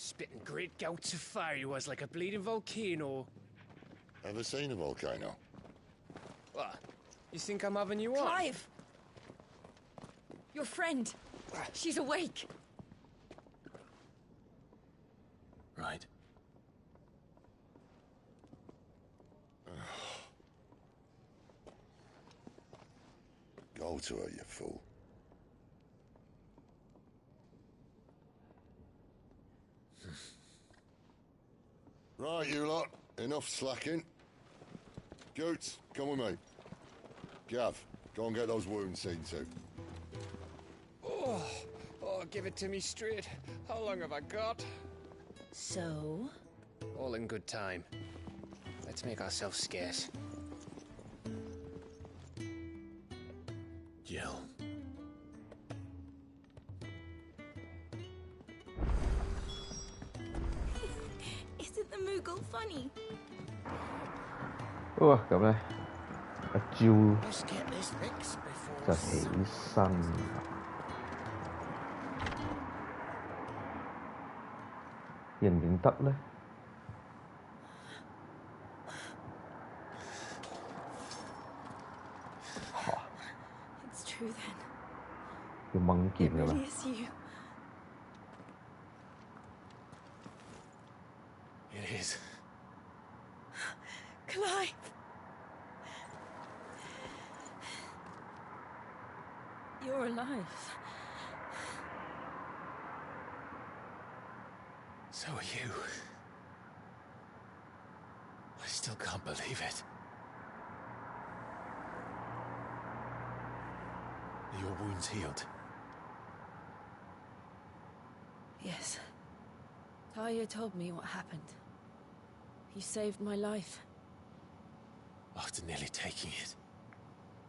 Spitting great gouts of fire he was, like a bleeding volcano. Ever seen a volcano? What? You think I'm having you on? Clive! Your friend. She's awake. Right. Go to her, you fool. Right, you lot. Enough slacking. Goots, come with me. Gav, go and get those wounds seen to. Oh, give it to me straight. How long have I got? So? All in good time. Let's make ourselves scarce. Jill. Isn't the Moogle funny? 咁咧，一招 Let's get this fixed 就 before... 起身啦，認唔認得咧？ It's true then. 要掹 It 劍㗎啦 really is you. It is. Clive! You're alive. So are you. I still can't believe it. Are your wounds healed? Yes. Talia told me what happened. You saved my life. After nearly taking it,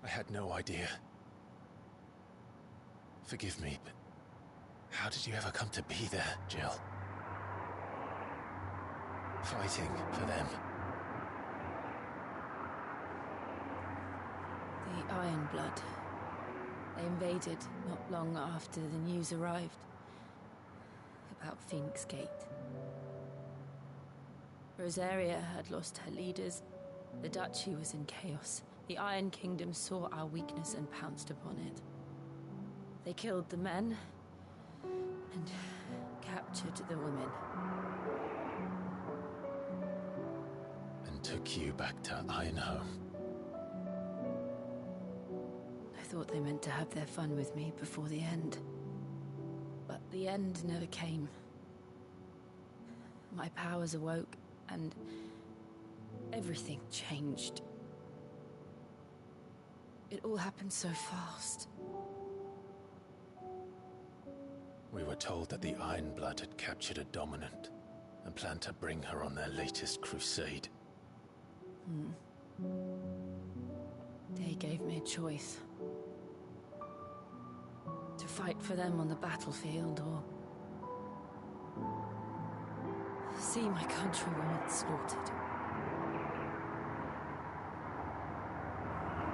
I had no idea. Forgive me, but how did you ever come to be there, Jill? Fighting for them. The Iron Blood. They invaded not long after the news arrived about Phoenix Gate. Rosaria had lost her leaders. The Duchy was in chaos. The Iron Kingdom saw our weakness and pounced upon it. They killed the men and captured the women. And took you back to Ironhome. I thought they meant to have their fun with me before the end. But the end never came. My powers awoke, and everything changed. It all happened so fast. We were told that the Iron Blood had captured a dominant and planned to bring her on their latest crusade. They gave me a choice. To fight for them on the battlefield, or see my countrywomen slaughtered.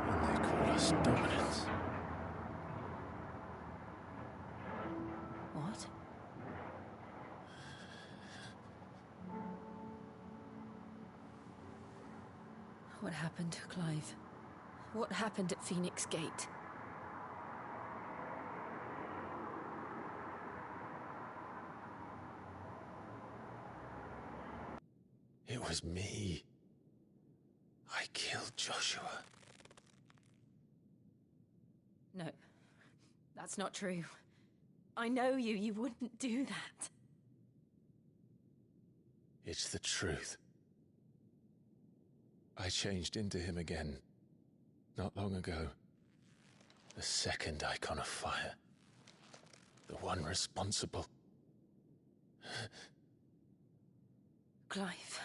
And they call us dominants. What? What happened to Clive? What happened at Phoenix Gate? It was me. I killed Joshua. No, that's not true. I know you. You wouldn't do that. It's the truth. I changed into him again, not long ago. The second icon of fire. The one responsible. Clive.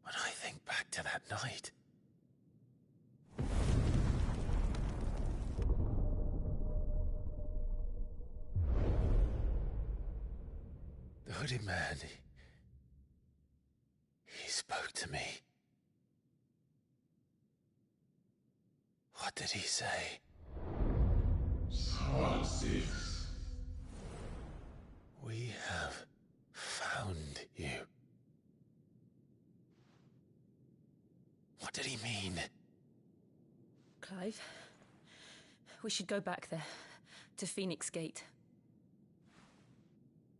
When I think back to that night... The hooded man, he spoke to me. What did he say? Part 6. We have found you. What did he mean? Clive, we should go back there, to Phoenix Gate.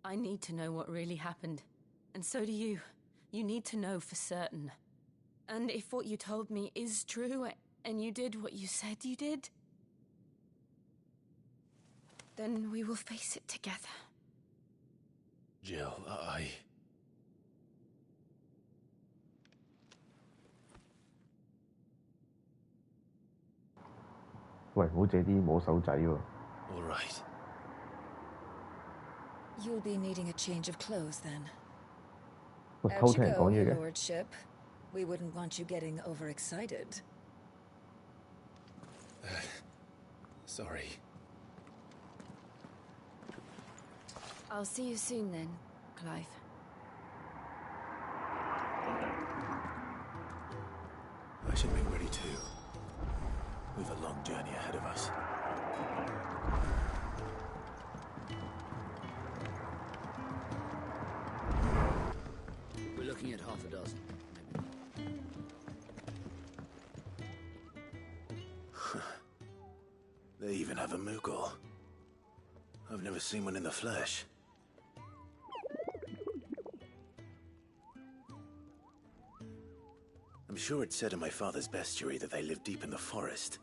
I need to know what really happened, and so do you. You need to know for certain. And if what you told me is true, and you did what you said you did, then we will face it together. Jill,喂，唔好借啲摸手仔喎。 All right. You'll be needing a change of clothes then. 喂， Out 偷 you 聽人 go, 講嘢 Your 嘅。 Lordship. We wouldn't want you getting overexcited. Sorry. I'll see you soon then, Clive. I should make ready too. We've a long journey ahead of us. We're looking at half a dozen. They even have a Moogle. I've never seen one in the flesh. I'm sure it said in my father's bestiary that they live deep in the forest,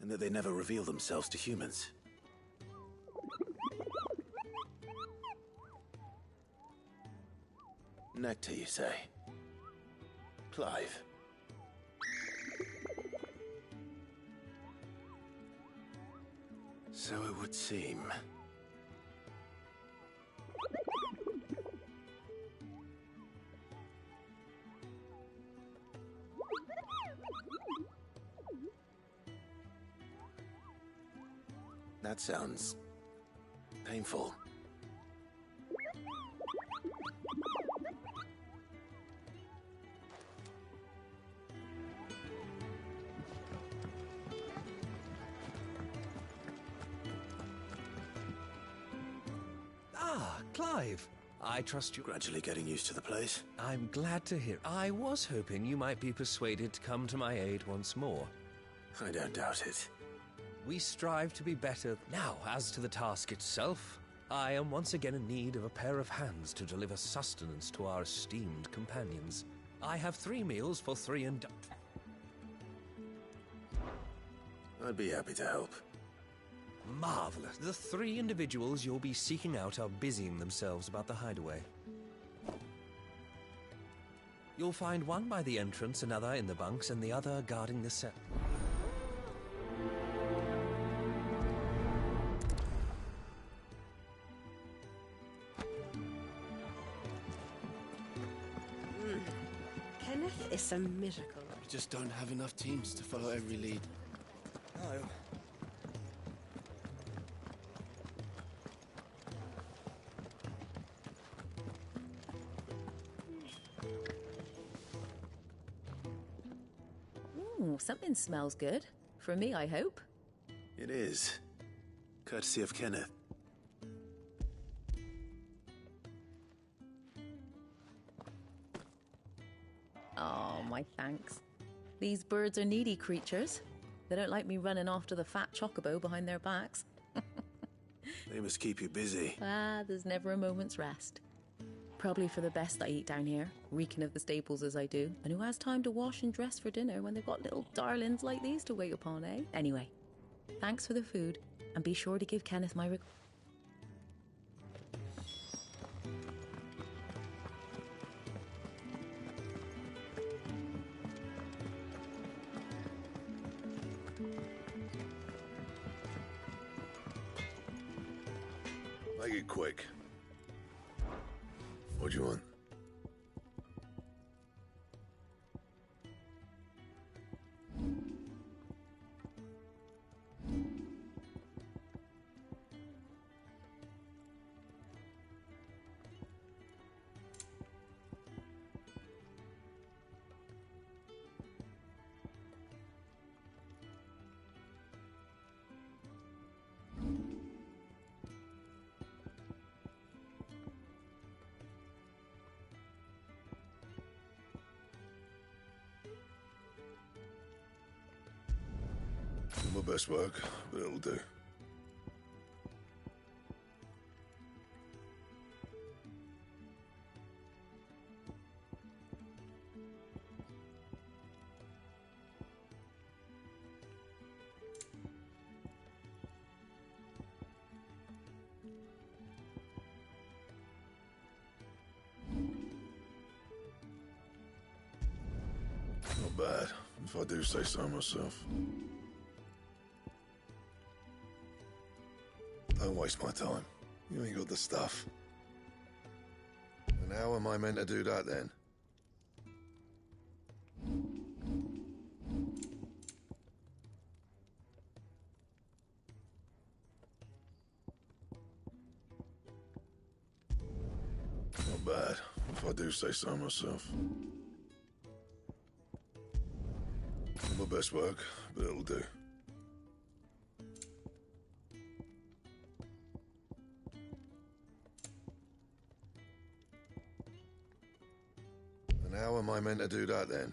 and that they never reveal themselves to humans. Nectar, you say? Clive. So it would seem. That sounds painful. Ah, Clive. I trust you. Gradually getting used to the place. I'm glad to hear. I was hoping you might be persuaded to come to my aid once more. I don't doubt it. We strive to be better. Now, as to the task itself, I am once again in need of a pair of hands to deliver sustenance to our esteemed companions. I have 3 meals for 3 and... I'd be happy to help. Marvelous. The 3 individuals you'll be seeking out are busying themselves about the hideaway. You'll find one by the entrance, another in the bunks, and the other guarding the set. Kenneth is a miracle. We just don't have enough teams to follow every lead. No. Ooh, something smells good. For me, I hope. It is. Courtesy of Kenneth. Oh, my thanks. These birds are needy creatures. They don't like me running after the fat chocobo behind their backs. They must keep you busy. Ah, there's never a moment's rest. Probably for the best I eat down here, reeking of the staples as I do. And who has time to wash and dress for dinner when they've got little darlings like these to wait upon, eh? Anyway, thanks for the food, and be sure to give Kenneth my Make it quick. What do you want? My best work, but it'll do. Not bad, if I do say so myself. Don't waste my time. You ain't got the stuff. And how am I meant to do that then? Not bad, if I do say so myself. My best work, but it'll do. And how am I meant to do that then?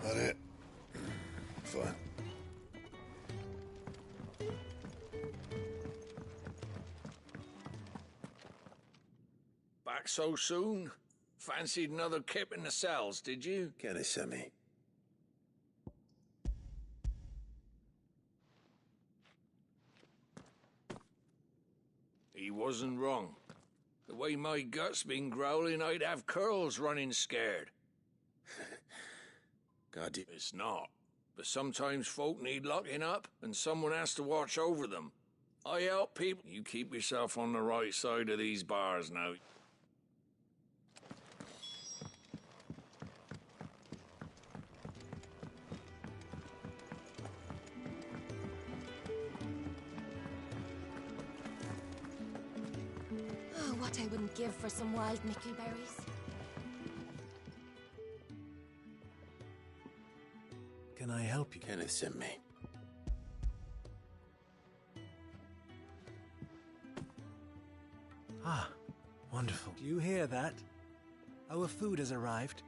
That it? Fine. Back so soon? Fancied another kip in the cells, did you? Kenneth sent me. He wasn't wrong. The way my gut's been growling, I'd have curls running scared. God, It's not. But sometimes folk need locking up, and someone has to watch over them. I help people. You keep yourself on the right side of these bars now. Oh, what I wouldn't give for some wild mickleberries. can I help you? Kenneth sent me. Ah, wonderful. Do you hear that? Our food has arrived.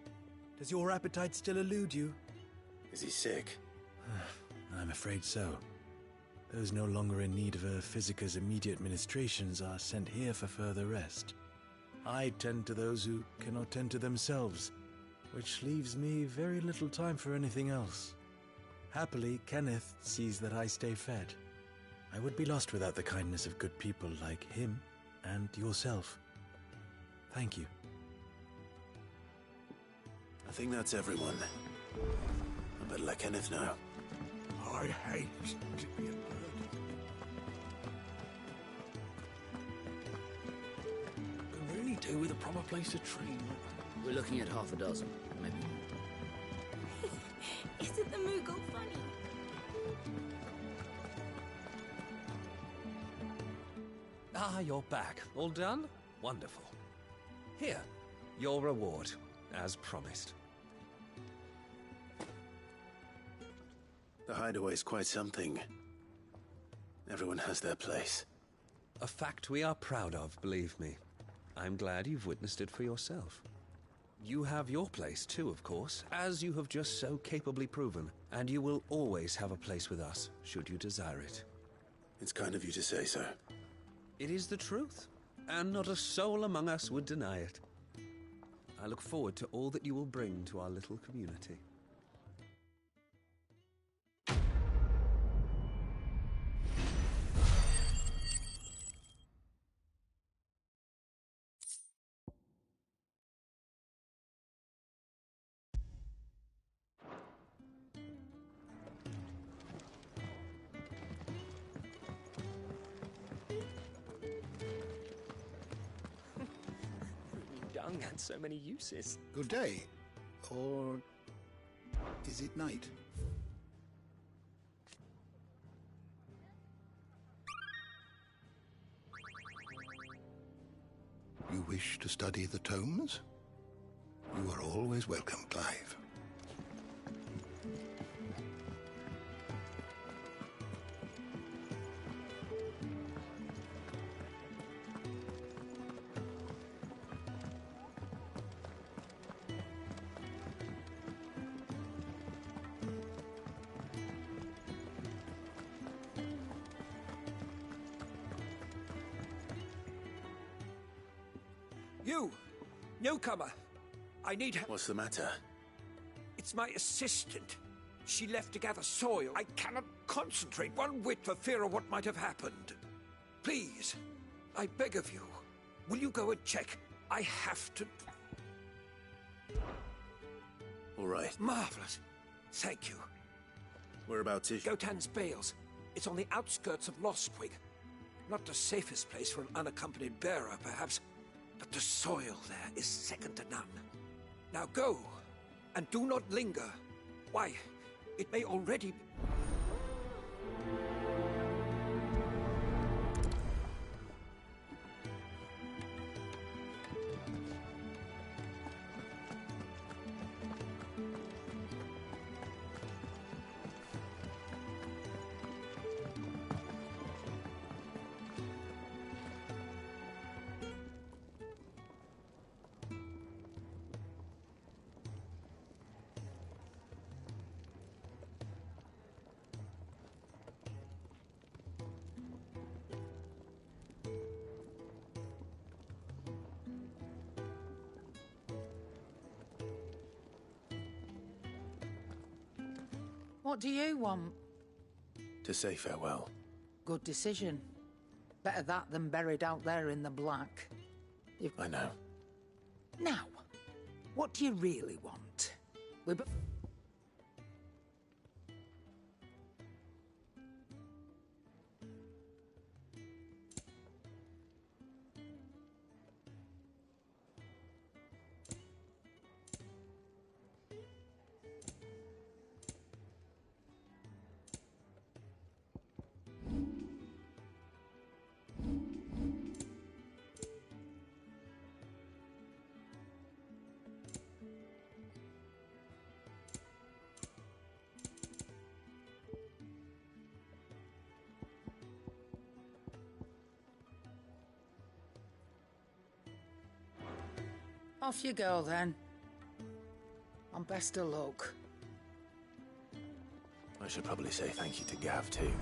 Does your appetite still elude you? Is he sick? I'm afraid so. Those no longer in need of a physicker's immediate ministrations are sent here for further rest. I tend to those who cannot tend to themselves, which leaves me very little time for anything else. Happily, Kenneth sees that I stay fed. I would be lost without the kindness of good people like him and yourself. Thank you. I think that's everyone. I better let Kenneth know. I hate to be a burden. Could really do with a proper place to train. We're looking at half a dozen, maybe. Isn't the Moogle funny? Ah, you're back. All done? Wonderful. Here, your reward, as promised. The hideaway's quite something. Everyone has their place. A fact we are proud of, believe me. I'm glad you've witnessed it for yourself. You have your place too, of course, as you have just so capably proven, and you will always have a place with us, should you desire it. It's kind of you to say so. It is the truth, and not a soul among us would deny it. I look forward to all that you will bring to our little community. Dung had so many uses. Good day. Or is it night? You wish to study the tomes? You are always welcome, Clive. You! Newcomer! I need her. What's the matter? It's my assistant. She left to gather soil. I cannot concentrate one whit for fear of what might have happened. Please, I beg of you, will you go and check? I have to... All right. Marvelous. Thank you. Whereabouts is she? Gotan's Bales. It's on the outskirts of Lostwig. Not the safest place for an unaccompanied bearer, perhaps, but the soil there is second to none. Now go, and do not linger. Why, it may already... What do you want? To say farewell. Good decision. Better that than buried out there in the black. I know. Now, what do you really want? Off you go, then. And best of luck. I should probably say thank you to Gav, too.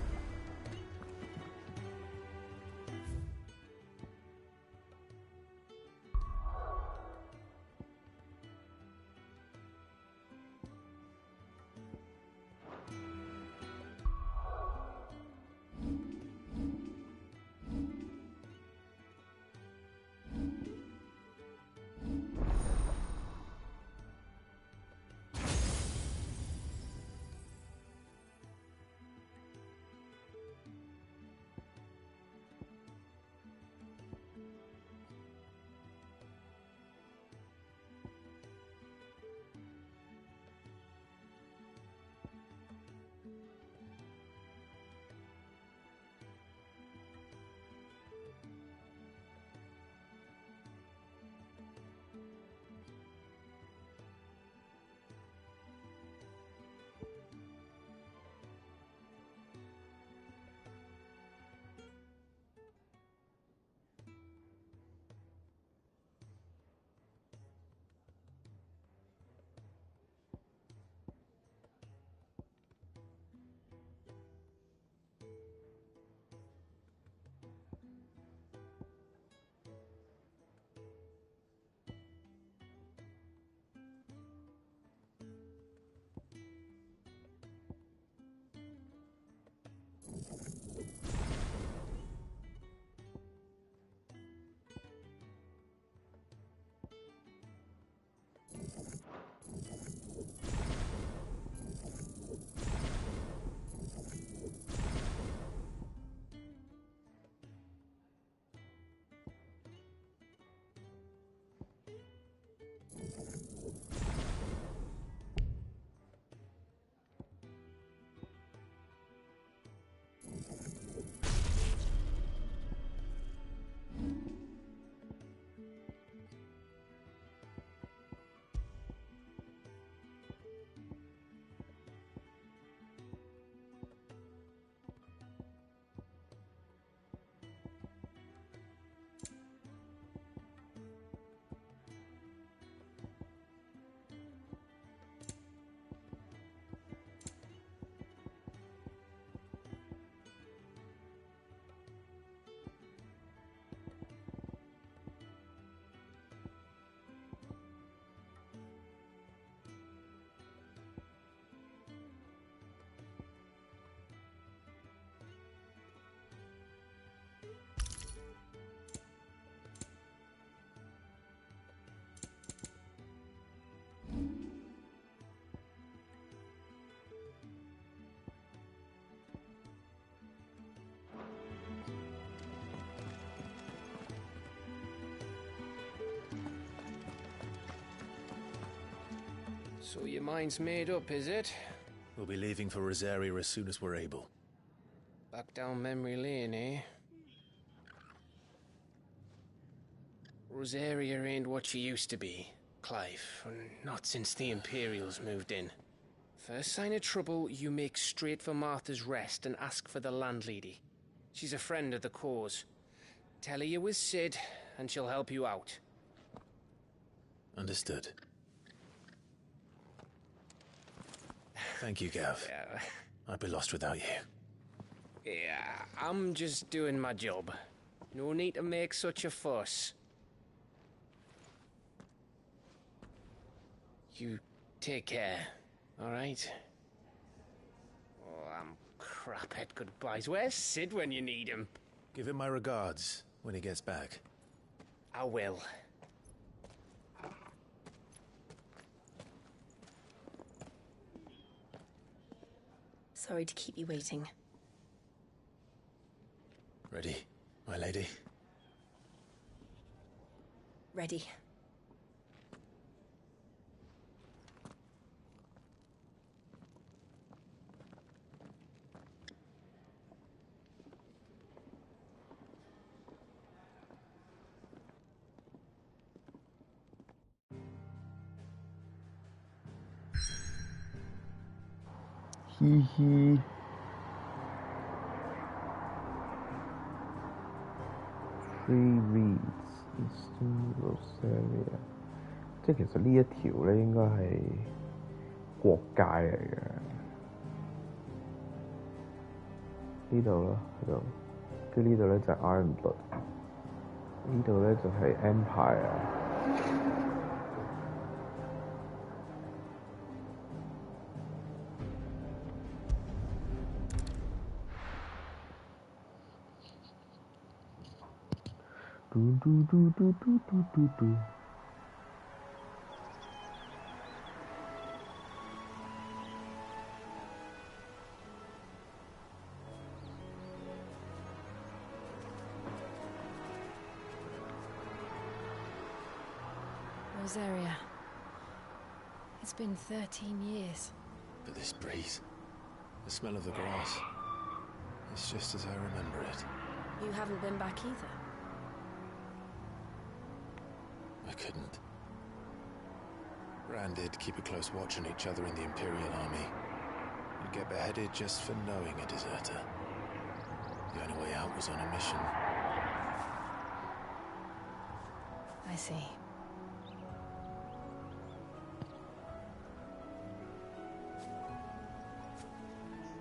So your mind's made up, is it? We'll be leaving for Rosaria as soon as we're able. Back down memory lane, eh? Rosaria ain't what she used to be, Clive. Not since the Imperials moved in. First sign of trouble, you make straight for Martha's Rest and ask for the landlady. She's a friend of the cause. Tell her you was Sid, and she'll help you out. Understood. Thank you, Gav. I'd be lost without you. Yeah, I'm just doing my job. No need to make such a fuss. You take care, alright? Oh, I'm crap at goodbyes. Where's Sid when you need him? Give him my regards when he gets back. I will. Sorry to keep you waiting. Ready, my lady? Ready. Hee hee. Free reads Eastern Rosaria， 即係其實呢一條咧應該係國界嚟嘅。呢度咯，喺度，跟住呢度咧就係 Ironblood， 呢度咧就係 Empire。嘟嘟嘟嘟嘟嘟嘟嘟。Rosaria. It's been 13 years. But this breeze, the smell of the grass, it's just as I remember it. You haven't been back either. I couldn't. Rand did keep a close watch on each other in the Imperial Army. You'd get beheaded just for knowing a deserter. The only way out was on a mission. I see.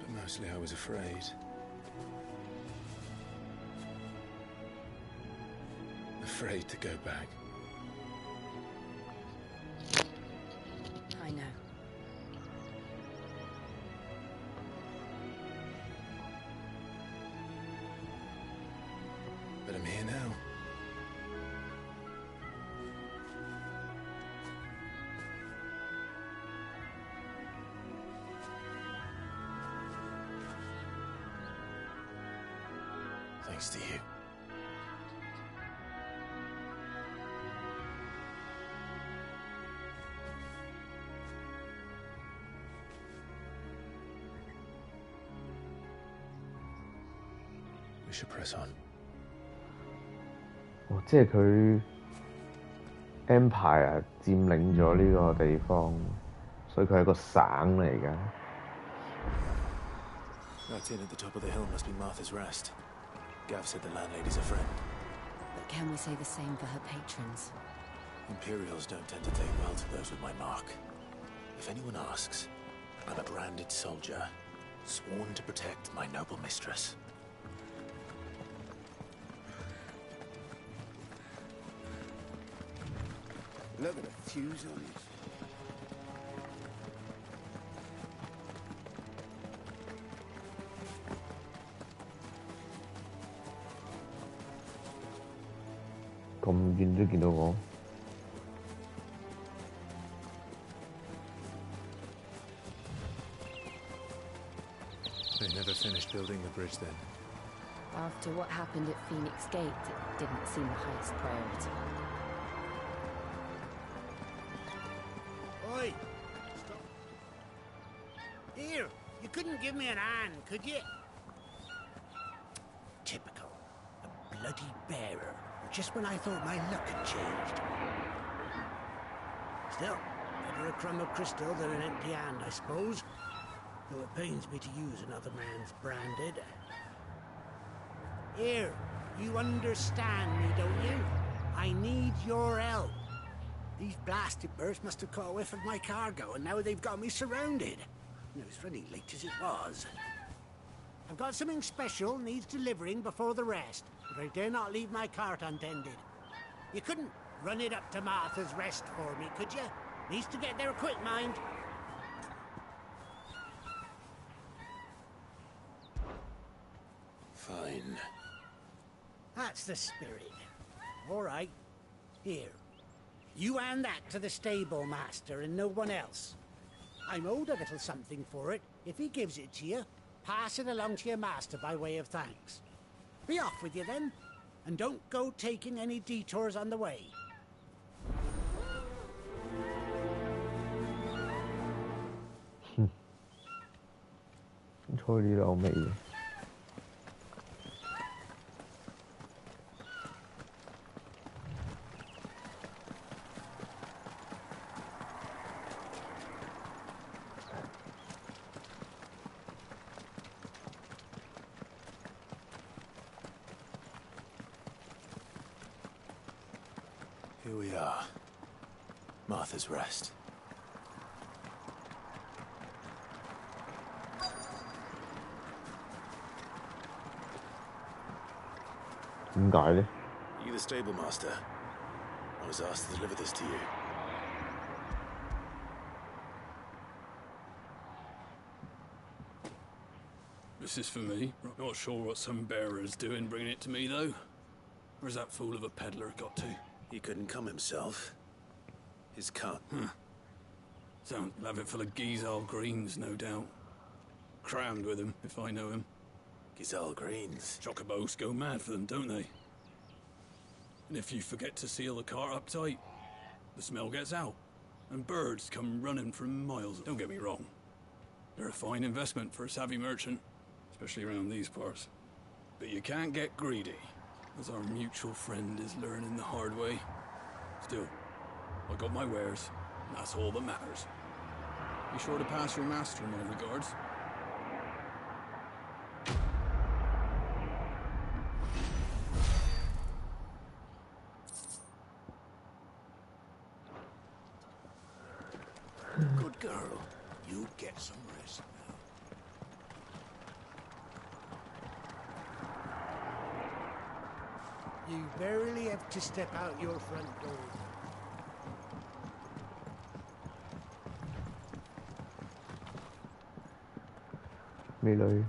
But mostly I was afraid. Afraid to go back. I know. But I'm here now. Thanks to you. We should press on. 哦，即係佢 Empire 佔領咗呢個地方，所以佢係個省嚟嘅。That inn at the top of the hill must be Martha's Rest. Gav said the landlady's a friend. But can we say the same for her patrons? Imperials don't tend to take well to those with my mark. If anyone asks, I'm a branded soldier, sworn to protect my noble mistress. Look at the fuse on it.咁遠都見到我。They never finished building the bridge then. After what happened at Phoenix Gate, it didn't seem the highest priority. Oi! couldn't give me an hand, could you? Typical. A bloody bearer. Just when I thought my luck had changed. Still, better a crumb of crystal than an empty hand, I suppose. Though it pains me to use another man's branded. Here, you understand me, don't you? I need your help. These blasted birds must have caught a whiff of my cargo, and now they've got me surrounded. And it was running late as it was. I've got something special needs delivering before the rest, but I dare not leave my cart untended. You couldn't run it up to Martha's Rest for me, could you? Needs to get there quick, mind. Fine. That's the spirit. All right. Here. You hand that to the stable master and no one else. I'm owed a little something for it. If he gives it to you, pass it along to your master by way of thanks. Be off with you then, and don't go taking any detours on the way. 吹呢兩味。Here we are. Martha's Rest.點解呢？ You the stable master? I was asked to deliver this to you. This is for me. Not sure what some bearer's doing bringing it to me, though. Where's that fool of a peddler got to? He couldn't come himself. His cart. Sounds have it full of Gizal greens, no doubt. Crammed with them, if I know him. Gizal greens? Chocobos go mad for them, don't they? And if you forget to seal the cart up tight, the smell gets out, and birds come running from miles. Don't get me wrong. They're a fine investment for a savvy merchant, especially around these parts. But you can't get greedy, as our mutual friend is learning the hard way. Still, I got my wares, and that's all that matters. Be sure to pass your master my regards. Good girl. You get some rest now. You barely have to step out your front door.美女。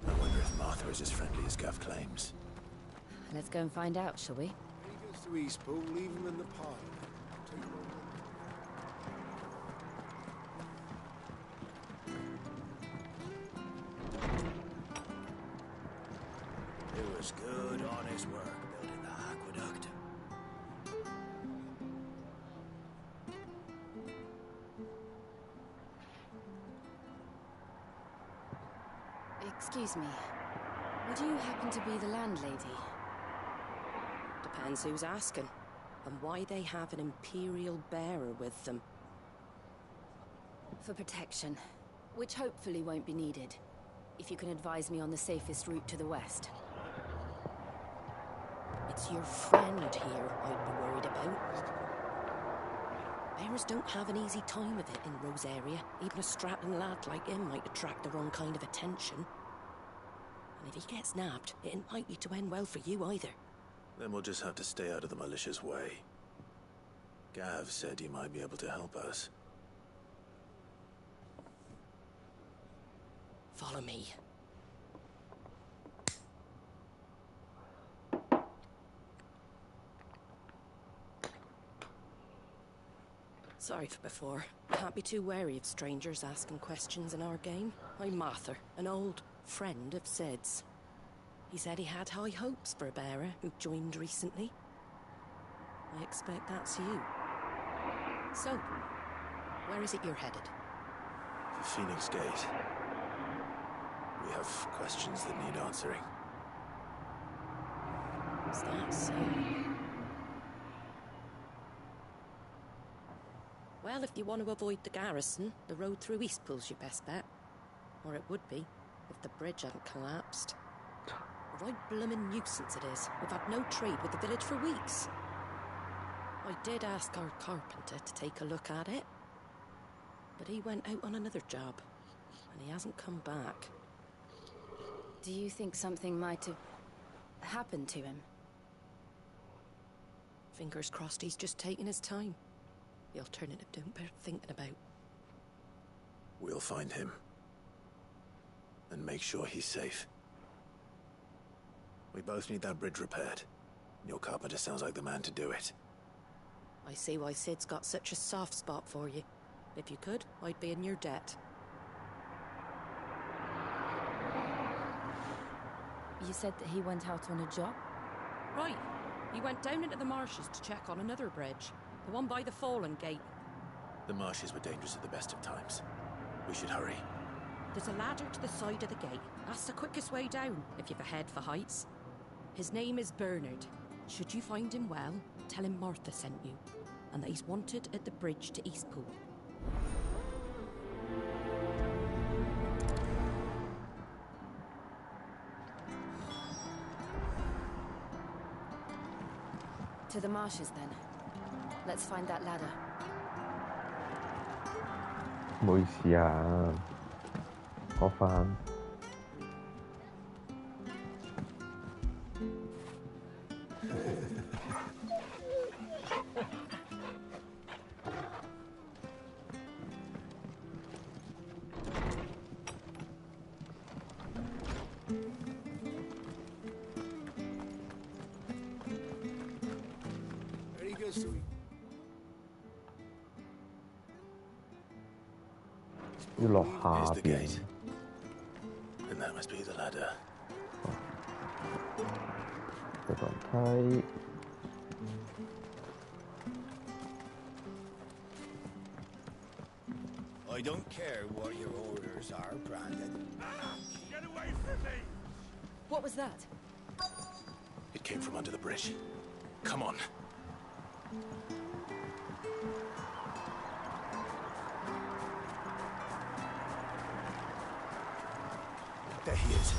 I wonder if Martha is as friendly as Gav claims. Let's go and find out, shall we? He goes to Eastpool, leave him in the park. Take him over. It was good, honest work building the aqueduct. Excuse me. Would you happen to be the landlady? Depends who's asking, and why they have an Imperial bearer with them. For protection, which hopefully won't be needed. If you can advise me on the safest route to the west. It's your friend here I'd be worried about. Bearers don't have an easy time of it in Rose area. Even a strapping lad like him might attract the wrong kind of attention. And if he gets nabbed, it ain't likely to end well for you either. Then we'll just have to stay out of the malicious way. Gav said you might be able to help us. Follow me. Sorry for before. Can't be too wary of strangers asking questions in our game. I'm Martha, an old friend of Sid's. He said he had high hopes for a bearer who joined recently. I expect that's you. So, where is it you're headed? The Phoenix Gate. We have questions that need answering. Is that so? Well, if you want to avoid the garrison, the road through Eastpool's your best bet. Or it would be, if the bridge hadn't collapsed. A right bloomin' nuisance it is. We've had no trade with the village for weeks. I did ask our carpenter to take a look at it. But he went out on another job. And he hasn't come back. Do you think something might have happened to him? Fingers crossed he's just taking his time. The alternative don't bear thinking about. We'll find him. And make sure he's safe. We both need that bridge repaired. Your carpenter sounds like the man to do it. I see why Sid's got such a soft spot for you. If you could, I'd be in your debt. You said that he went out on a job? Right. He went down into the marshes to check on another bridge. The one by the Fallen Gate. The marshes were dangerous at the best of times. We should hurry. There's a ladder to the side of the gate. That's the quickest way down, if you've a head for heights. His name is Bernard. Should you find him well, tell him Martha sent you, and that he's wanted at the bridge to Eastpool. To the marshes, then. Let's find that ladder. 唔好意思啊，講返。要落下邊。And that must be the ladder. 個樓梯。I don't care what your orders are, Brandon. Get away from me! What was that? It came from under the bridge. Come on. There he is.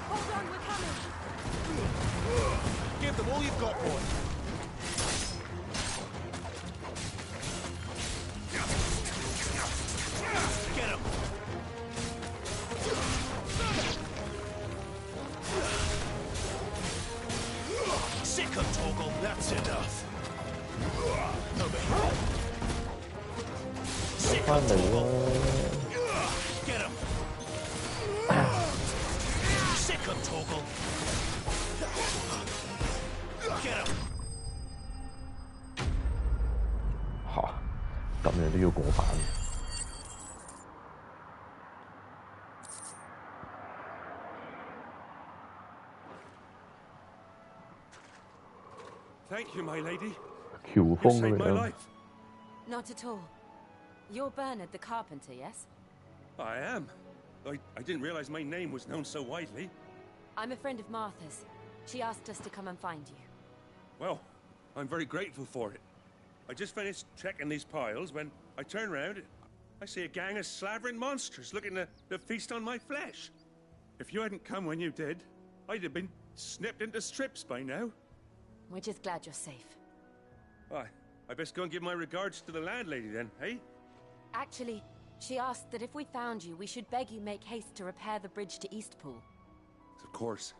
Hold on, we're coming! Give them all you've got, boy. Get him! Sick of Torgal, that's enough. Over here. Sick of Torgal. Get him! Sick of Torgal. Get him! 嚇，咁樣都要過版。Thank you, my lady. 喬 You 峰 saved 咁 my 樣。 life. Not at all. You're Bernard the carpenter, yes? I am. I didn't realize my name was known so widely. I'm a friend of Martha's. She asked us to come and find you. Well, I'm very grateful for it. I just finished checking these piles when I turn around. I see a gang of slavering monsters looking to feast on my flesh. If you hadn't come when you did, I'd have been snipped into strips by now. We're just glad you're safe. Why, I best go and give my regards to the landlady then, eh? Actually, she asked that if we found you, we should beg you make haste to repair the bridge to Eastpool. Of course.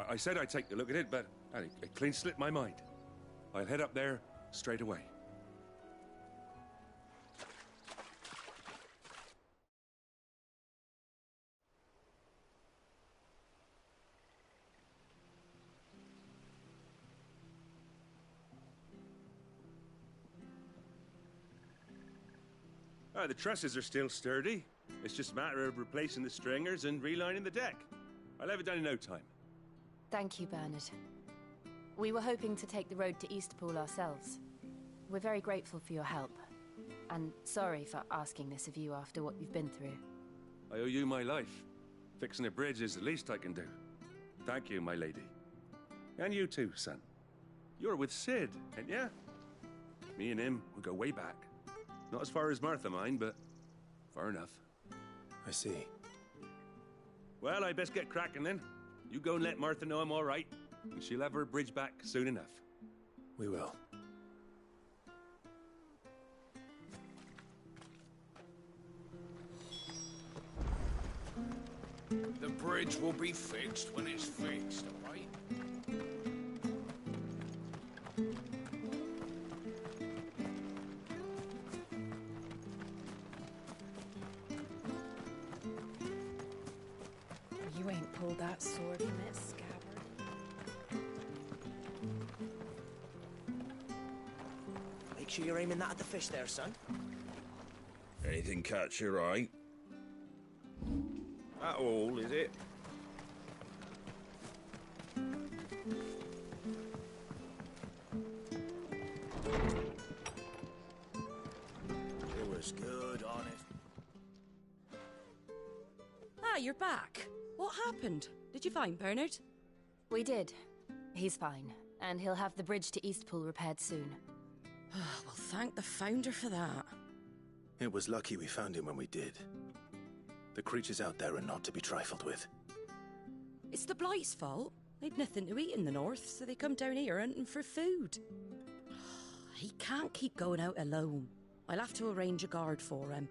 I said I'd take a look at it, but it clean slipped my mind. I'll head up there straight away. The trusses are still sturdy. It's just a matter of replacing the stringers and relining the deck. I'll have it done in no time. Thank you, Bernard. We were hoping to take the road to Eastpool ourselves. We're very grateful for your help. And sorry for asking this of you after what you've been through. I owe you my life. Fixing a bridge is the least I can do. Thank you, my lady. And you too, son. You're with Sid, ain't ya? Me and him, we go way back. Not as far as Martha, mind, but far enough. I see. Well, I best get cracking then. You go and let Martha know I'm all right, and she'll have her bridge back soon enough. We will. The bridge will be fixed when it's fixed, all right? You ain't pulled that sword from its scabbard. Make sure you're aiming that at the fish there, son. Anything catch your eye? That all, is it? It was good, honest. Ah, you're back. What happened? Did you find Bernard? We did. He's fine, and he'll have the bridge to Eastpool repaired soon. Well, thank the Founder for that. It was lucky we found him when we did. The creatures out there are not to be trifled with. It's the Blight's fault. They'd nothing to eat in the north, so they come down here hunting for food. He can't keep going out alone. I'll have to arrange a guard for him.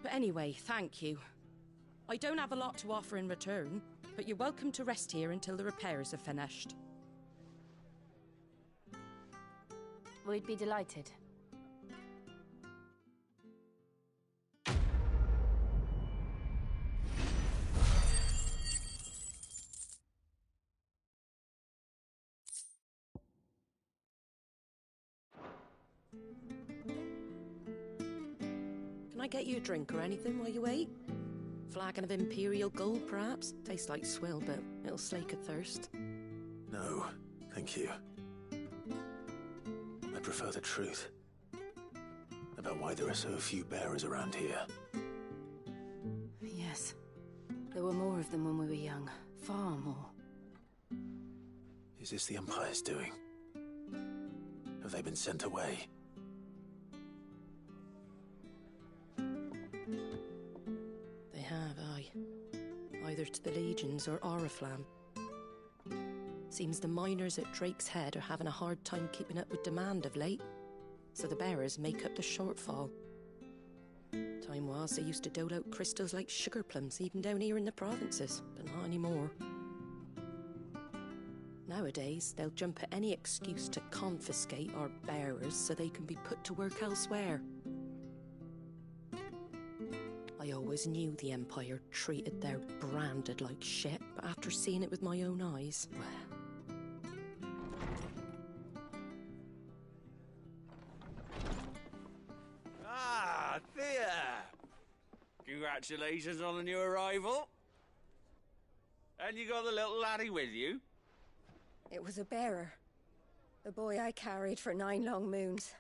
But anyway, thank you. I don't have a lot to offer in return, but you're welcome to rest here until the repairs are finished. We'd be delighted. Can I get you a drink or anything while you wait? Flagon of Imperial Gold, perhaps? Tastes like swill, but it'll slake a thirst. No, thank you. I prefer the truth about why there are so few bearers around here. Yes. There were more of them when we were young. Far more. Is this the Empire's doing? Have they been sent away? They have, aye. Either to the Legions or Oriflamme. Seems the miners at Drake's Head are having a hard time keeping up with demand of late, so the bearers make up the shortfall. Time was they used to dole out crystals like sugar plums even down here in the provinces, but not anymore. Nowadays, they'll jump at any excuse to confiscate our bearers so they can be put to work elsewhere. I always knew the Empire treated their branded like shit, but after seeing it with my own eyes, well... Ah, Thea! Congratulations on the new arrival. And you got the little laddie with you? It was a bearer. The boy I carried for 9 long moons.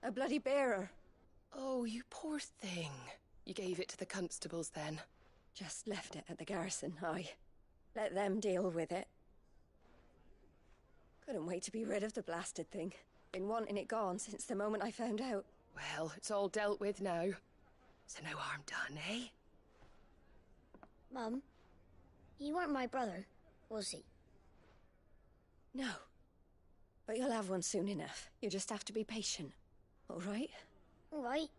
A bloody bearer. Oh, you poor thing. You gave it to the constables then? Just left it at the garrison, aye. Let them deal with it. Couldn't wait to be rid of the blasted thing. Been wanting it gone since the moment I found out. Well, it's all dealt with now. So no harm done, eh? Mum, he weren't my brother, was he? No. But you'll have one soon enough. You just have to be patient. All right? All right.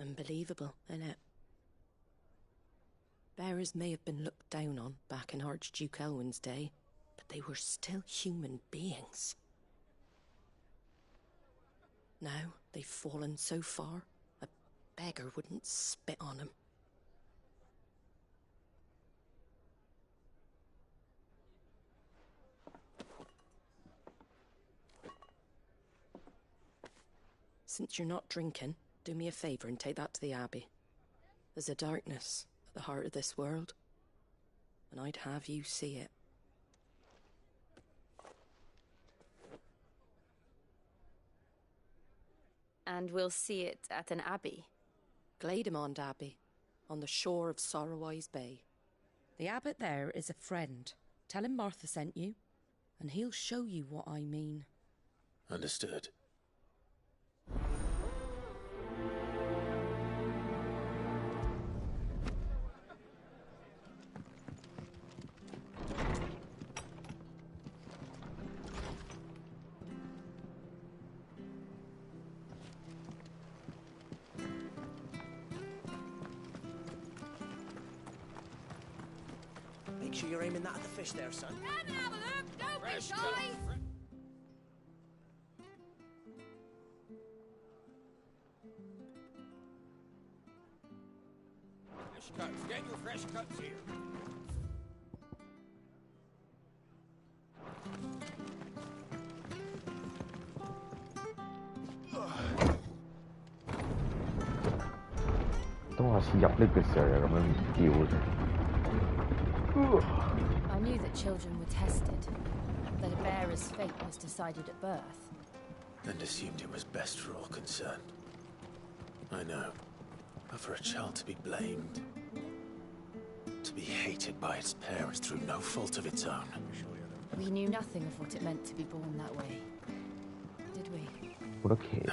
Unbelievable, innit? Bearers may have been looked down on back in Archduke Elwin's day, but they were still human beings. Now they've fallen so far, a beggar wouldn't spit on them. Since you're not drinking, Do me a favor and take that to the Abbey. There's a darkness at the heart of this world, and I'd have you see it. And we'll see it at an abbey? Glademond Abbey, on the shore of Sorrowise Bay. The abbot there is a friend. Tell him Martha sent you, and he'll show you what I mean. Understood. Make sure you're aiming that at the fish there, son. Come and have a look, don't be shy. Fresh cuts. Get your fresh cuts here. I knew that children were tested, that a bearer's fate was decided at birth. And assumed it was best for all concerned. I know. But for a child to be blamed, to be hated by its parents through no fault of its own. We knew nothing of what it meant to be born that way, did we? Okay.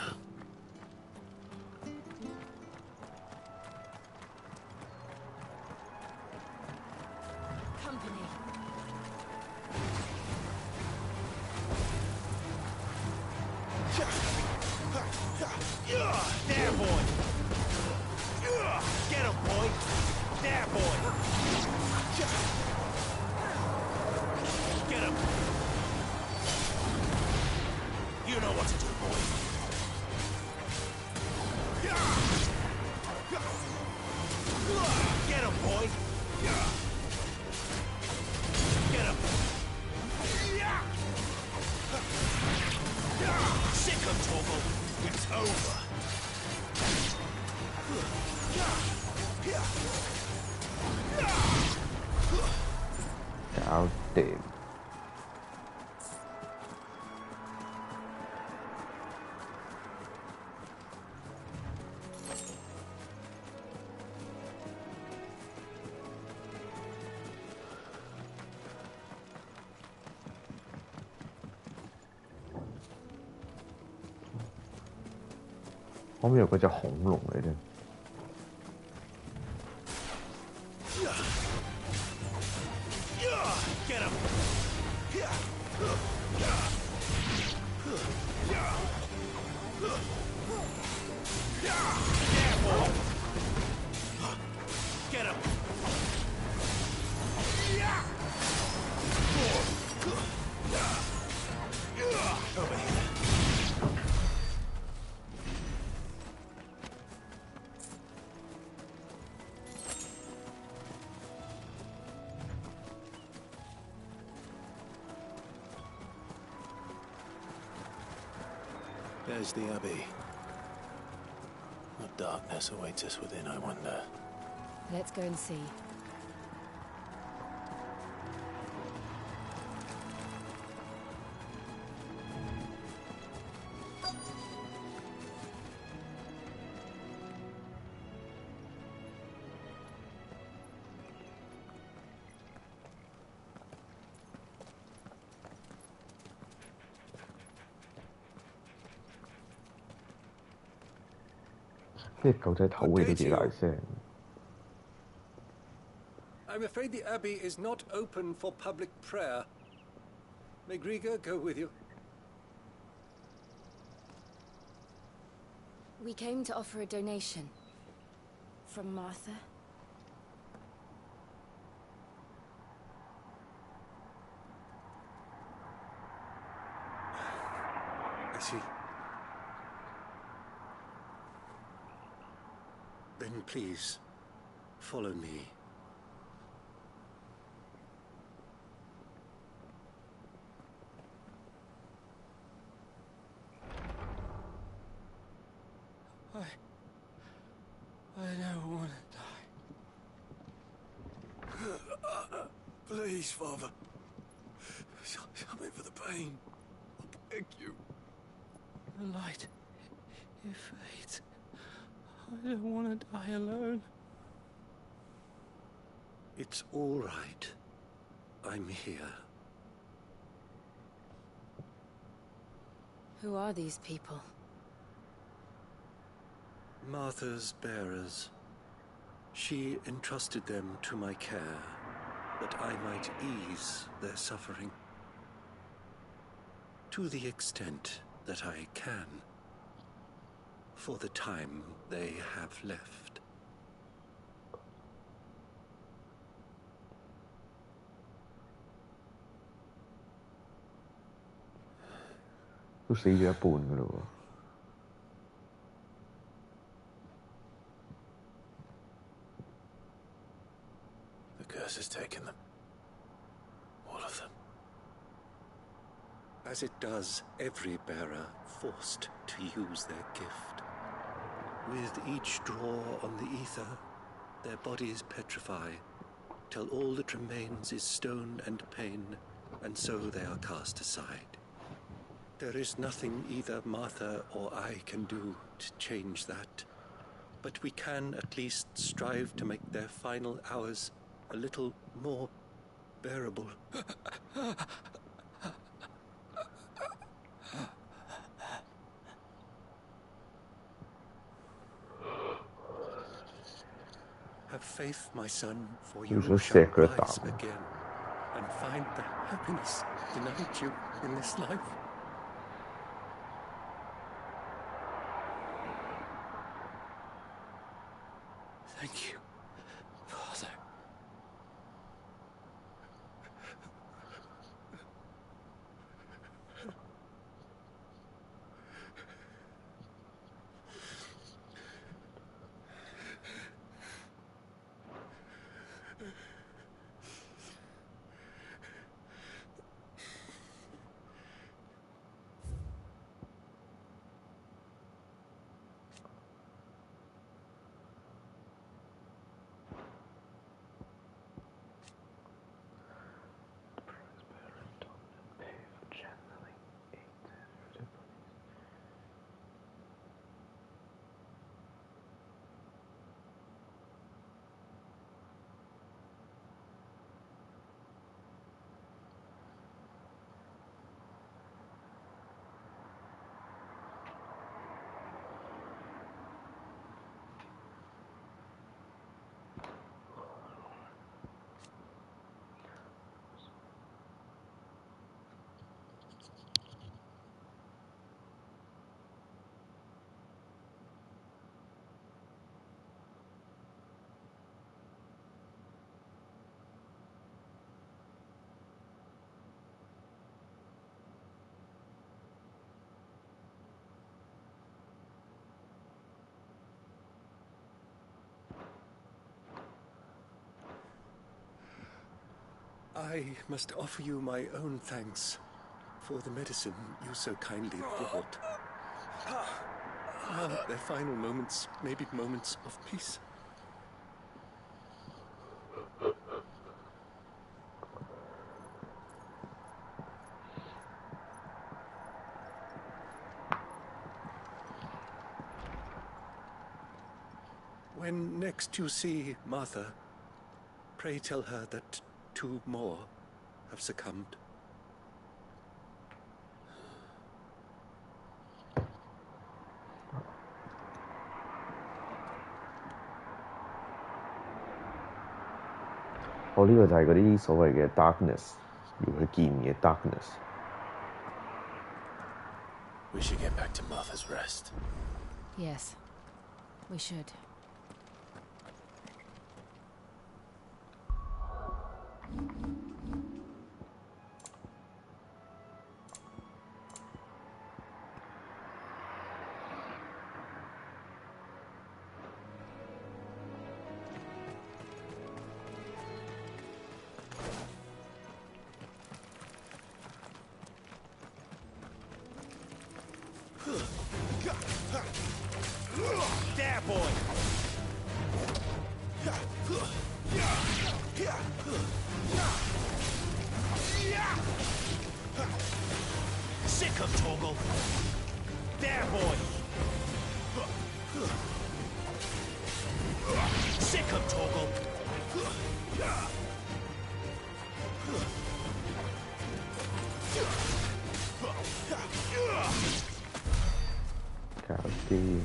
Company. There, boy! Get him, boy! There, boy! Get him! You know what to do, boy. Get him, boy! Get him! Sick him, Torval! It's over!搞掂。我以為嗰隻恐龍嚟啫。Get him! There, boy! Get him! Over here. There's the Abbey. What darkness awaits us within, I wonder. Let's go and see. I'm afraid the Abbey is not open for public prayer. May Griga go with you? We came to offer a donation. From Martha. I see. Then please, follow me. Please, Father. Help me for the pain. I beg you. The light. It fades. I don't want to die alone. It's all right. I'm here. Who are these people? Martha's bearers. She entrusted them to my care, that I might ease their suffering. To the extent that I can, for the time they have left.都死咗一半㗎喇喎。The curse has taken them. All of them. As it does every bearer forced to use their gift. With each draw on the ether, their bodies petrify, till all that remains is stone and pain, and so they are cast aside. There is nothing either Martha or I can do to change that, but we can at least strive to make their final hours a little more bearable. Have faith, my son, for you shall rise again, and find the happiness denied you in this life. Thank you, Father. I must offer you my own thanks for the medicine you so kindly brought. Now, their final moments may be moments of peace. When next you see Martha, pray tell her that 2 more have succumbed.呢個就係嗰啲所謂嘅 darkness， 要去見嘅 darkness。 We should get back to Martha's Rest. Yes, we should. There, boy! Sick of Torgal. There, boy. Sick of Torgal. Casi.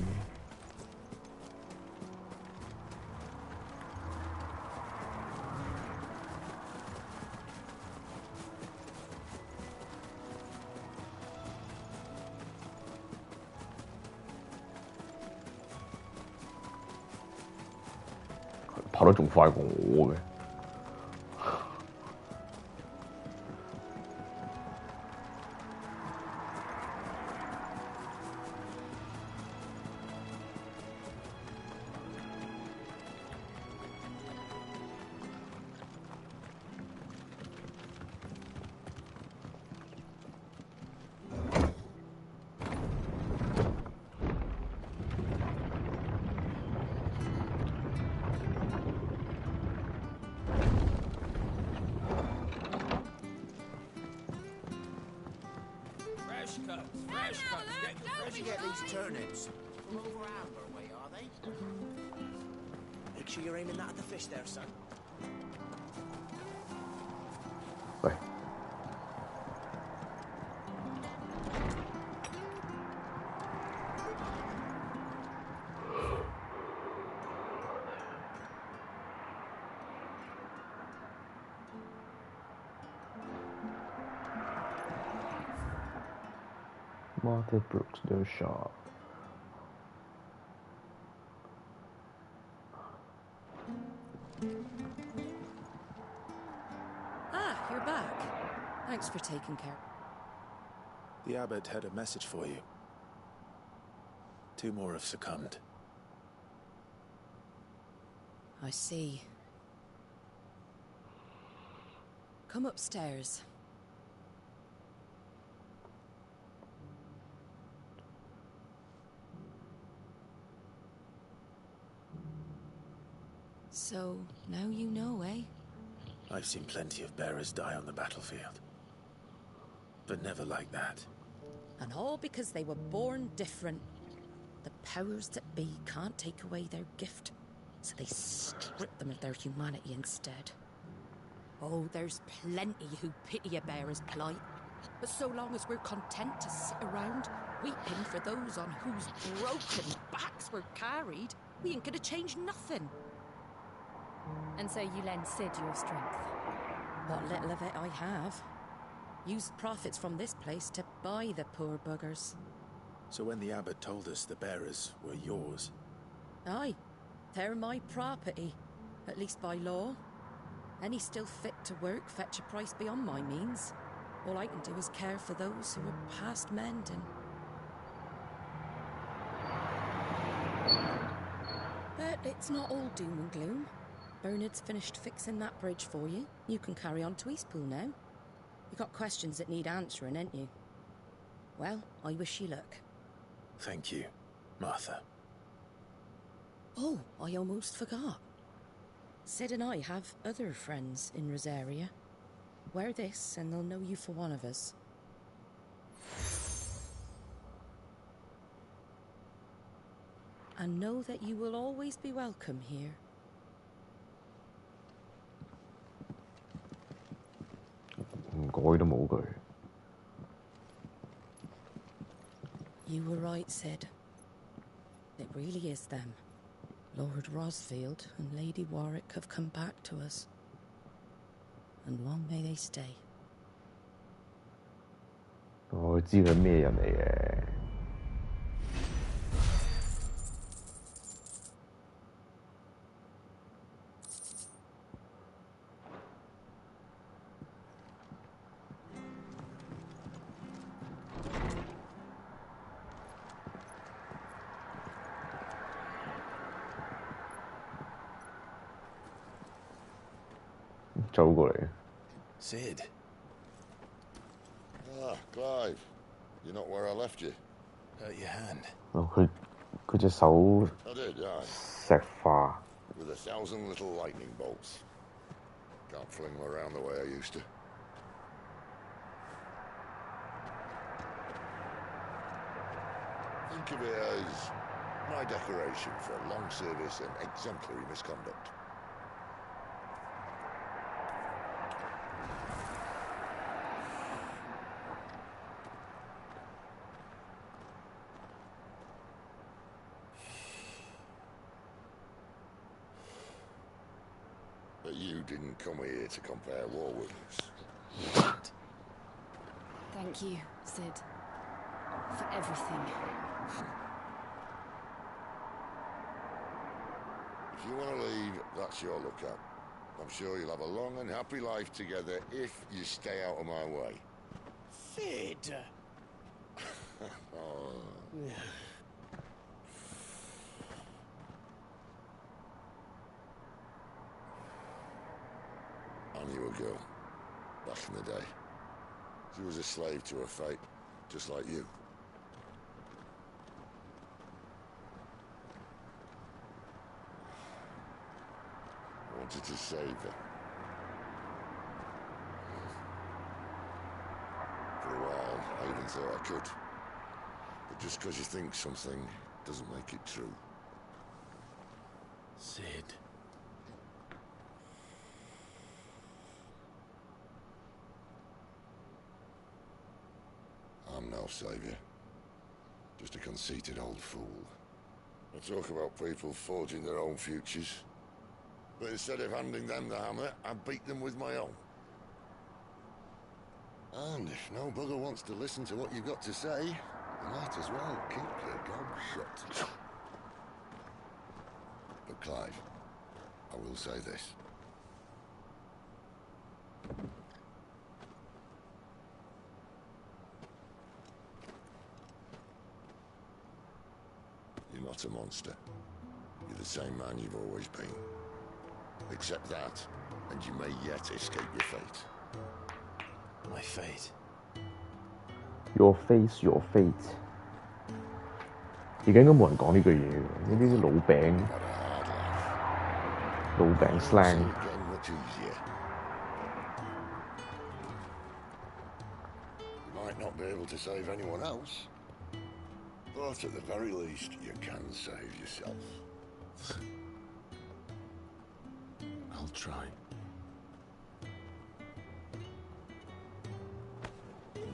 跑得仲快過我嘅。Where'd you get these turnips? From over Amber way, are they? Make sure you're aiming that at the fish there, son.喂。Martha Brooks their shop. Ah, you're back. Thanks for taking care. The abbot had a message for you. 2 more have succumbed. I see. Come upstairs. So, now you know, eh? I've seen plenty of bearers die on the battlefield. But never like that. And all because they were born different. The powers that be can't take away their gift, so they strip them of their humanity instead. Oh, there's plenty who pity a bearer's plight. But so long as we're content to sit around, weeping for those on whose broken backs we're carried, we ain't gonna change nothing. And so you lend Sid your strength? What little of it I have. Used profits from this place to buy the poor buggers. So when the abbot told us the bearers were yours... Aye, they're my property, at least by law. Any still fit to work fetch a price beyond my means. All I can do is care for those who are past mending. But it's not all doom and gloom. Bernard's finished fixing that bridge for you. You can carry on to Eastpool now. You got questions that need answering, ain't you? Well, I wish you luck. Thank you, Martha. Oh, I almost forgot. Sid and I have other friends in Rosaria. Wear this and they'll know you for one of us. And know that you will always be welcome here. You were right, Sid. It really is them. Lord Rosfield and Lady Warwick have come back to us. And long may they stay. 我知佢咩人嚟嘅。走過嚟。Sid. Ah, Clive. You're not where I left you. Hurt your hand. 佢隻手 I did, yeah. 石化。With 1,000 little lightning bolts. Can't fling them around the way I used to. Think of it as my decoration for long service and exemplary misconduct. But you didn't come here to compare war wounds. Thank you, Sid. For everything. If you want to leave, that's your lookout. I'm sure you'll have a long and happy life together if you stay out of my way. Sid! Oh. I knew a girl, back in the day. She was a slave to her fate, just like you. I wanted to save her. For a while, I even thought I could. But just because you think something doesn't make it true. Sid. I'm no savior. Just a conceited old fool. I talk about people forging their own futures. But instead of handing them the hammer, I beat them with my own. And if no bugger wants to listen to what you've got to say, you might as well keep your gob shut. But Clive, I will say this. You're not a monster. You're the same man you've always been. Accept that, and you may yet escape your fate. My fate. Your face, your fate。而家應該冇人講呢句嘢嘅，呢啲老餅 slang。You might not be able to save anyone else, but at the very least, you can save yourself. I'll try.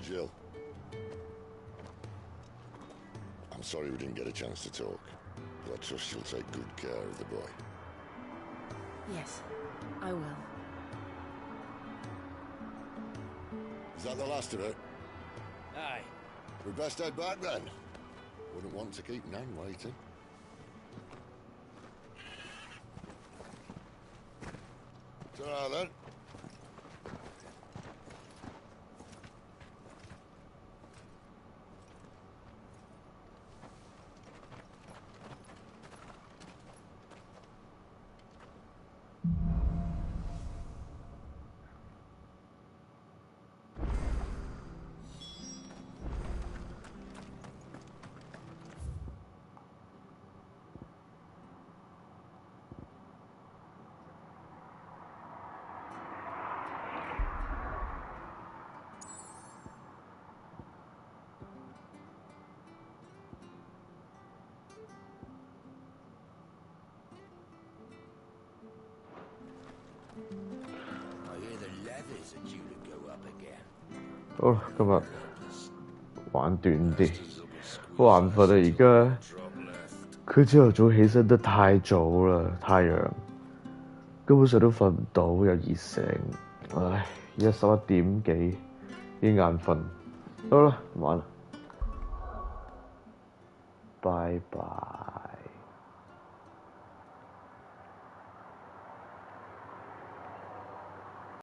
Jill. I'm sorry we didn't get a chance to talk, but I trust you'll take good care of the boy. Yes, I will. Is that the last of it? Aye. We best head back then. Wouldn't want to keep Nan waiting. Ta-ra then.好，今日玩短啲，好眼瞓啊！而家佢朝頭早起身得太早啦，太陽根本上都瞓唔到，又熱醒，唉！而家11點幾，已經眼瞓。好啦，唔玩啦，拜拜。